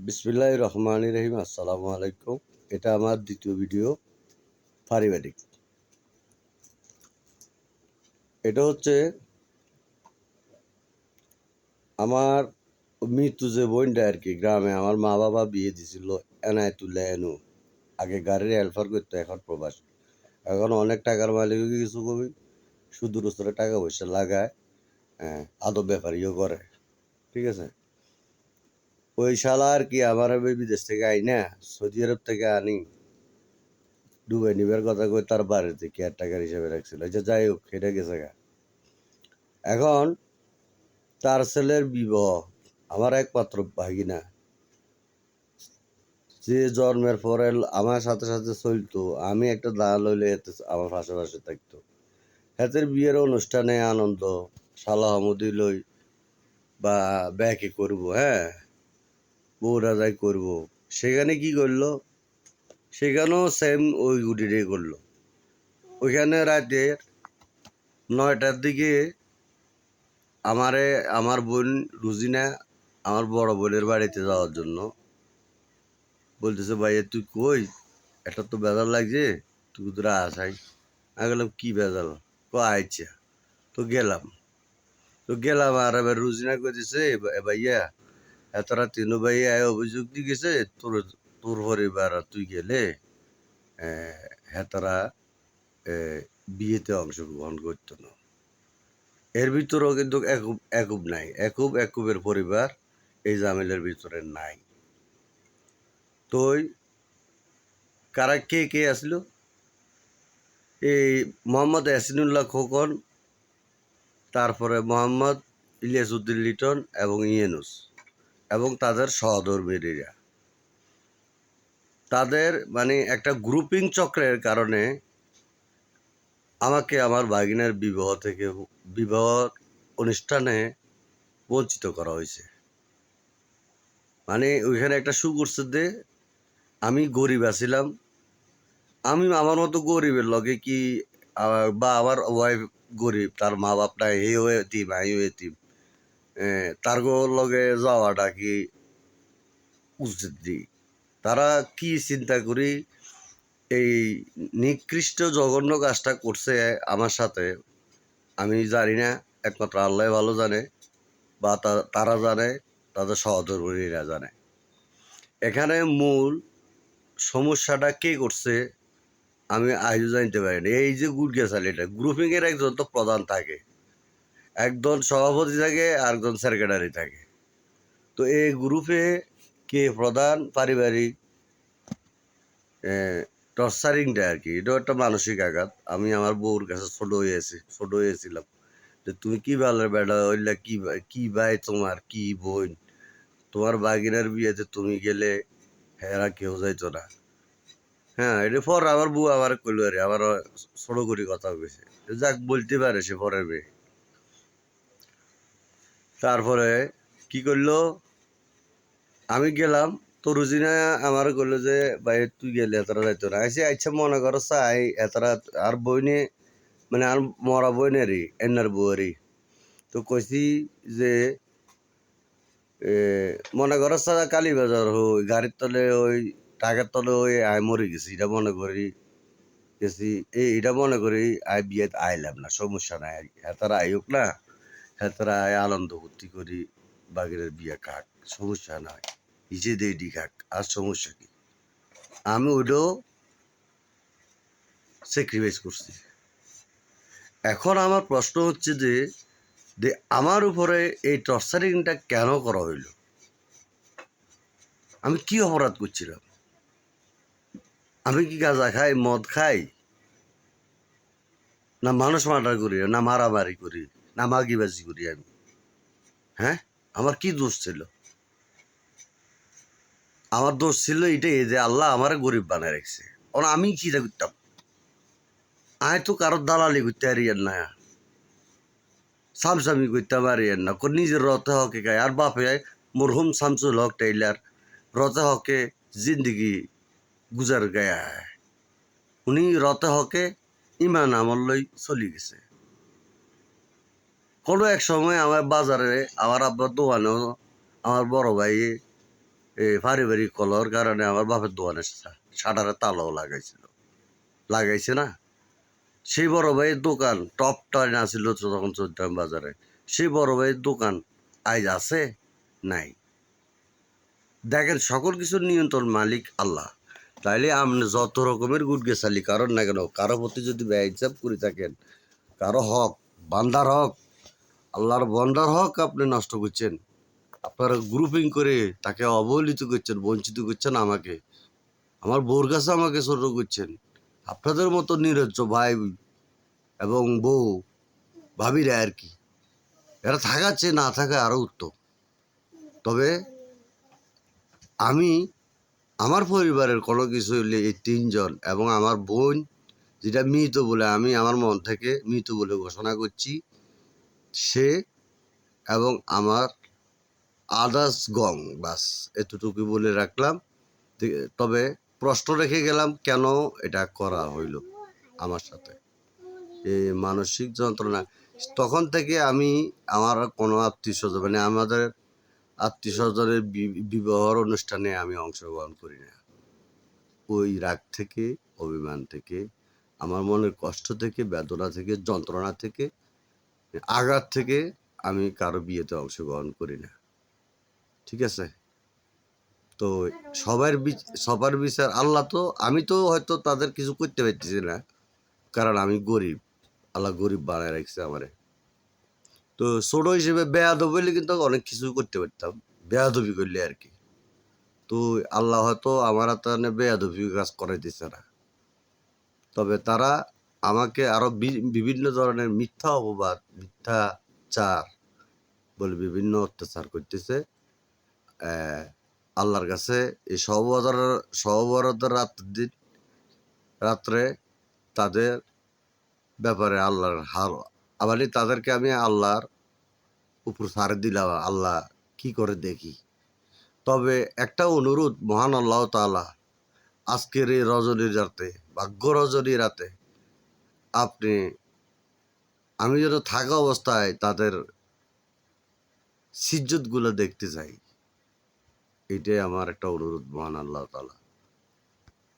বিসমিল্লাহির রহমানির রহিম। আসসালামু আলাইকুম। এটা আমার দ্বিতীয় ভিডিও, পারিবারিক। এটা হচ্ছে আমার মৃত্যু যে বোনটা আর কি, গ্রামে আমার মা বাবা বিয়ে দিছিল এনায়েতুল্লাহ এনু। আগে গাড়ির হেল্পার করতো, এখন প্রবাস। এখন অনেক টাকার মালিক হয়ে কিছু কবি, সুদূর স্তরে টাকা পয়সা লাগায়, আদব ব্যাপারীও করে। ঠিক আছে, ওই শালা আর কি আমার বিদেশ থেকে আই না, সৌদি আরব থেকে আনি দুবাই নিবার কথা কই, তার বাড়িতে কেয়ারটেকার হিসেবে রাখছিল। আচ্ছা, যাই হোক, এটা গেছে গা। এখন তার ছেলের বিবাহ, আমার একমাত্র ভাগিনা, যে জন্মের পরে আমার সাথে সাথে চলতো, আমি একটা দাঁড় লইলে এতে আমার পাশাপাশি থাকতো। হাতের বিয়ের অনুষ্ঠানে আনন্দ সালাহমদি লই বা ব্যাকে করব, বউরা যাই করব। সেখানে কি করলো, সেখানেও সেম ওই গুটিটাই করলো। ওইখানে রাতে 9টার দিকে আমার বোন রুজিনা আমার বড় বোনের বাড়িতে যাওয়ার জন্য বলতেছে, ভাইয়া তুই কই, এটা তো বেজাল লাগছে, তুই তোরা আসাই। আমি গেলাম, কি বেজাল? আচ্ছা। তো গেলাম আর এবার রুজিনা কইতেছে, ভাইয়া এতরা তিনু ভাইয়া অভিযোগ দিয়ে গেছে তোর তোর পরিবার আর তুই গেলে হেতারা বিয়েতে অংশগ্রহণ করতো না। এর ভিতরেও কিন্তু একুব নাই, একুবের পরিবার এই জামিলের ভিতরে নাই। তো কারা কে কে আসলো, এই মোহাম্মদ ইয়াসিনুল্লাহ খোকন, তারপরে মোহাম্মদ ইলিয়াস উদ্দিন লিটন এবং ইয়েনুস এবং তাদের সহধর্মীরা, তাদের মানে একটা গ্রুপিং চক্রের কারণে আমাকে আমার ভাগিনার বিবাহ অনুষ্ঠানে বঞ্চিত করা হয়েছে। মানে ওইখানে একটা শু করছে যে আমি গরিব আছিলাম, আমি আমার মতো গরিবের লগে কি বা আমার ওয়াইফ গরিব, তার মা বাপ নাই, হেও এতিম আমিও এতিম, তার লগে যাওয়াটা কি উচিত দিই? তারা কি চিন্তা করি এই নিকৃষ্ট জঘন্য কাজটা করছে আমার সাথে, আমি জানি না, একমাত্র আল্লাহ ভালো জানে, বা তারা জানে, তাদের সহধর্মীরা জানে। এখানে মূল সমস্যাটা কে করছে আমি আজও জানতে পারি না। এই যে গুড গেছাল, এটা গ্রুপিং এর একজন তো প্রধান থাকে, একজন সভাপতি থাকে আর একজন সেক্রেটারি থাকে। তো এই গ্রুপে কে প্রধান, পারিবারিক টর্চারিংটা আর কি, এটা একটা মানসিক আঘাত। আমি আমার বউর কাছে ছোট হয়েছিলাম যে তুমি কি ভালো বেড়া হইলা, কি ভাই তোমার, কি বোন, তোমার বাগিনার বিয়েতে তুমি গেলে হেরা কেউ যাইতো না। এটা পর আমার বউ আবার কইলো, আরে আবার ছোট করে কথা কইছে, যাক বলতে পারে সে পরের মেয়ে। তারপরে কি করলো, আমি গেলাম, তো রুজিনা আমার কইলো যে ভাই তুই গেলে এতটা যাইতো না। আচ্ছা মনে করো চাই এতটা আর বইনে, মানে আর মরা বইনেরই এনার বউয়েরই। তো কইছি যে মনে করো কালীবাজার হই গাড়ির তলে ওই টাকার তলে ওই আয় মরে গেছি, এটা মনে করি গেছি, এটা মনে করি আয় বিয়েতে আইলাম না, সমস্যা নাই। হেতারা আইক না, হেতারা আয় আনন্দ ফুর্তি করি, বাগেরের বিয়ে খাক, সমস্যা নাই, ইসে দেডি খাক, আর সমস্যা কি? আমি ওইটাও স্যাক্রিফাইস করছি। এখন আমার প্রশ্ন হচ্ছে যে আমার উপরে এই টর্চারিংটা কেন করা হইল? আমি কি অপরাধ করছিলাম? আমি কি গাঁজা খাই, মদ খাই, না মানুষ মার্ডার করি, না মারামারি করি, না মাগিবাজি করি আমি? আমার কি দোষ ছিল? আমার দোষ ছিল এটাই যে আল্লাহ আমার গরিব বানায় রাখছে। আমি কি করতাম? আয় তো কারোর দালালি করতে পারিয়েন না, সামসামি করতে পারিয়েন না, নিজের রতে হকে গায়। আর বাপে মরহুম শামসুল হক টেইলার রতে হকে জিন্দগি গুজার গায়া, উনি রতে হকে ইমান আমল লই চলি গেছে। কোনো এক সময় আমার বাজারে আমার আব্বার দোকানেও আমার বড় ভাই এই পারিবারিক কলহর কারণে আমার বাপের দোকানে শাটারে তালাও লাগাইছে না। সেই বড় ভাইয়ের দোকান টপ টাইন আসিল তখন চৌদ্দাম বাজারে, সেই বড় ভাইয়ের দোকান আজ আছে নাই। দেখেন সকল কিছুর নিয়ন্ত্রণ মালিক আল্লাহ। তাইলে আপনি যত রকমের গুড গেছালি কারণ না কেন, কারো প্রতি যদি ব্যয়চাপ করে থাকেন, কারো হক বান্দার হক, আল্লাহর বন্দার হক আপনি নষ্ট করছেন, আপনারা গ্রুপিং করে তাকে অবহেলিত করছেন, বঞ্চিত করছেন, আমাকে আমার বউর কাছে আমাকে ছোট করছেন। আপনাদের মতো নিরজ্জ ভাই এবং বউ ভাবিরা আর কি, এরা থাকার চেয়ে না থাকা আরো উত্তম। তবে আমি আমার পরিবারের কোনো কিছু হইলে এই তিনজন এবং আমার বোন যেটা মৃত বলে আমি আমার মন থেকে মৃত বলে ঘোষণা করছি, সে এবং আমার আদার্স গং, বাস এতটুকু বলে রাখলাম। তবে প্রশ্ন রেখে গেলাম কেন এটা করা হইল আমার সাথে, এই মানসিক যন্ত্রণা। তখন থেকে আমি আমার কোনো আত্মীয় স্বজন মানে আমাদের আত্মীয় স্বজনের বিবাহর অনুষ্ঠানে আমি অংশগ্রহণ করি না। ওই রাগ থেকে, অভিমান থেকে, আমার মনের কষ্ট থেকে, বেদনা থেকে, যন্ত্রণা থেকে, আঘাত থেকে আমি কারো বিয়েতে অংশগ্রহণ করি না। ঠিক আছে? তো সবার বিচার আল্লাহ। তো আমি তো হয়তো তাদের কিছু করতে পারতেছি না, কারণ আমি গরিব, আল্লাহ গরিব বানায় রাখছে আমারে। তো ছোট হিসেবে বেয়াদব হইলে কিন্তু অনেক কিছু করতে পারতাম, বেয়াদবি করলে আর কি। তো আল্লাহ হয়তো আমার হাতে বেয়াদবি কাজ করাইতেছে না। তবে তারা আমাকে আরো বিভিন্ন ধরনের মিথ্যা অপবাদ, মিথ্যাচার বলে বিভিন্ন অত্যাচার করতেছে। আল্লাহর কাছে এই সহবরাতের রাত্রে তাদের ব্যাপারে আল্লাহর আবার তাদেরকে আমি আল্লাহর উপর ছাড় দিলাম, আল্লাহ কি করে দেখি। তবে একটা অনুরোধ, মহান আল্লাহ তাআলা আজকের এই রজনীর রাতে, ভাগ্য রজনীর রাতে আপনি আমি যেন থাকা অবস্থায় তাদের সিজ্জত গুলো দেখতে চাই, এটাই আমার একটা অনুরোধ মহান আল্লাহ তাআলা।